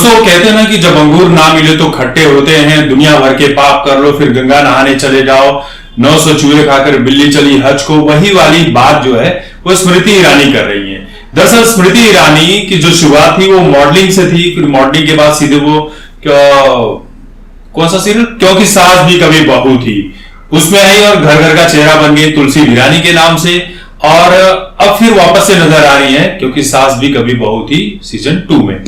दोस्तों कहते हैं ना कि जब अंगूर ना मिले तो खट्टे होते हैं, दुनिया भर के पाप कर लो फिर गंगा नहाने चले जाओ, 900 चूहे खाकर बिल्ली चली हज को, वही वाली बात जो है वो स्मृति ईरानी कर रही है। दरअसल स्मृति ईरानी की जो शुरुआत थी वो मॉडलिंग से थी, फिर मॉडलिंग के बाद सीधे वो कौन सा सीरियल, क्योंकि सास भी कभी बहू थी, उसमें आई और घर घर का चेहरा बन गई तुलसी वीरानी के नाम से, और अब फिर वापस से नजर आ रही है क्योंकि सास भी कभी बहू थी सीजन 2 में।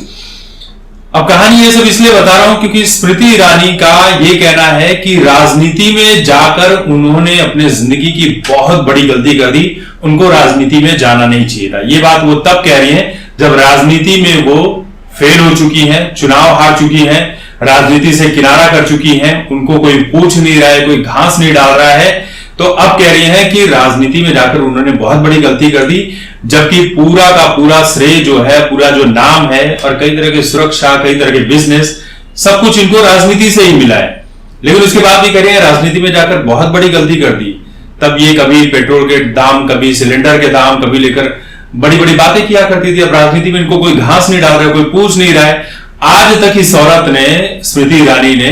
अब कहानी ये सब इसलिए बता रहा हूं क्योंकि स्मृति ईरानी का ये कहना है कि राजनीति में जाकर उन्होंने अपने जिंदगी की बहुत बड़ी गलती कर दी, उनको राजनीति में जाना नहीं चाहिए था। ये बात वो तब कह रही है जब राजनीति में वो फेल हो चुकी हैं, चुनाव हार चुकी हैं, राजनीति से किनारा कर चुकी हैं, उनको कोई पूछ नहीं रहा है, कोई घास नहीं डाल रहा है, तो अब कह रही हैं कि राजनीति में जाकर उन्होंने बहुत बड़ी गलती कर दी, जबकि पूरा का पूरा श्रेय जो है, पूरा जो नाम है और कई तरह की सुरक्षा, कई तरह के बिजनेस, सब कुछ इनको राजनीति से ही मिला है। लेकिन उसके बाद भी कह रही है राजनीति में जाकर बहुत बड़ी गलती कर दी। तब ये कभी पेट्रोल के दाम, कभी सिलेंडर के दाम, कभी लेकर बड़ी बड़ी बातें किया करती थी। अब राजनीति में इनको कोई घास नहीं डाल रहा है, कोई पूछ नहीं रहा है। आज तक इस औरत ने, स्मृति ईरानी ने,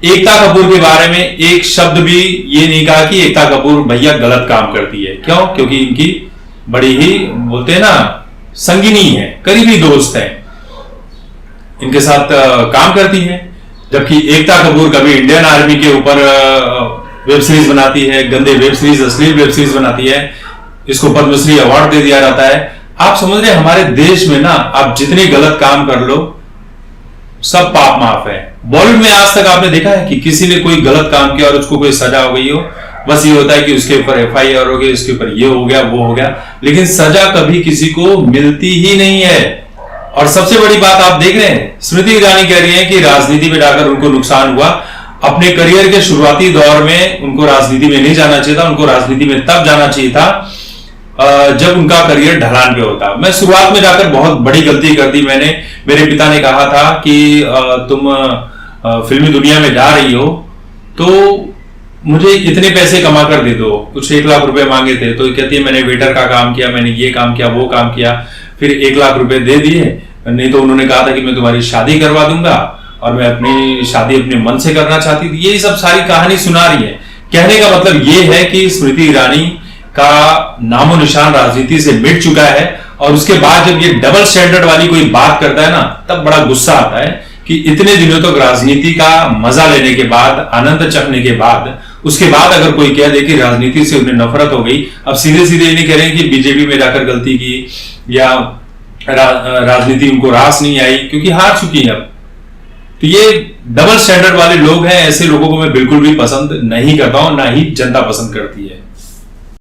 एकता कपूर के बारे में एक शब्द भी ये नहीं कहा कि एकता कपूर भैया गलत काम करती है। क्यों? क्योंकि इनकी बड़ी ही, बोलते हैं ना, संगिनी है, करीबी दोस्त है, इनके साथ काम करती है। जबकि एकता कपूर कभी इंडियन आर्मी के ऊपर वेब सीरीज बनाती है, गंदे वेब सीरीज, अश्लील वेब सीरीज बनाती है, इसको पद्मश्री अवार्ड दे दिया जाता है। आप समझ रहे हैं हमारे देश में ना, आप जितने गलत काम कर लो सब पाप माफ है। बॉलीवुड में आज तक आपने देखा है कि किसी ने कोई गलत काम किया और उसको कोई सजा हो गई हो? बस ये होता है कि उसके ऊपर FIR हो गई, उसके ऊपर ये हो गया, वो हो गया, लेकिन सजा कभी किसी को मिलती ही नहीं है। और सबसे बड़ी बात आप देख रहे हैं, स्मृति ईरानी कह रही है कि राजनीति में जाकर उनको नुकसान हुआ। अपने करियर के शुरुआती दौर में उनको राजनीति में नहीं जाना चाहिए था, उनको राजनीति में तब जाना चाहिए था जब उनका करियर ढलान पे होता। मैं शुरुआत में जाकर बहुत बड़ी गलती कर दी मैंने। मेरे पिता ने कहा था कि तुम फिल्मी दुनिया में जा रही हो तो मुझे इतने पैसे कमा कर दे दो। कुछ 1 लाख रुपए मांगे थे, तो कहती है मैंने वेटर का काम किया, मैंने ये काम किया, वो काम किया, फिर 1 लाख रुपए दे दिए। नहीं तो उन्होंने कहा था कि मैं तुम्हारी शादी करवा दूंगा और मैं अपनी शादी अपने मन से करना चाहती थी। ये सब सारी कहानी सुना रही है। कहने का मतलब ये है कि स्मृति ईरानी का नामो निशान राजनीति से मिट चुका है, और उसके बाद जब ये डबल स्टैंडर्ड वाली कोई बात करता है ना, तब बड़ा गुस्सा आता है कि इतने दिनों तक राजनीति का मजा लेने के बाद, आनंद चखने के बाद, उसके बाद अगर कोई कह दे कि राजनीति से उन्हें नफरत हो गई। अब सीधे सीधे ये नहीं कह रहे हैं कि बीजेपी में जाकर गलती की या राजनीति उनको रास नहीं आई, क्योंकि हार चुकी है अब। तो ये डबल स्टैंडर्ड वाले लोग हैं, ऐसे लोगों को मैं बिल्कुल भी पसंद नहीं करता हूं, ना ही जनता पसंद करती है।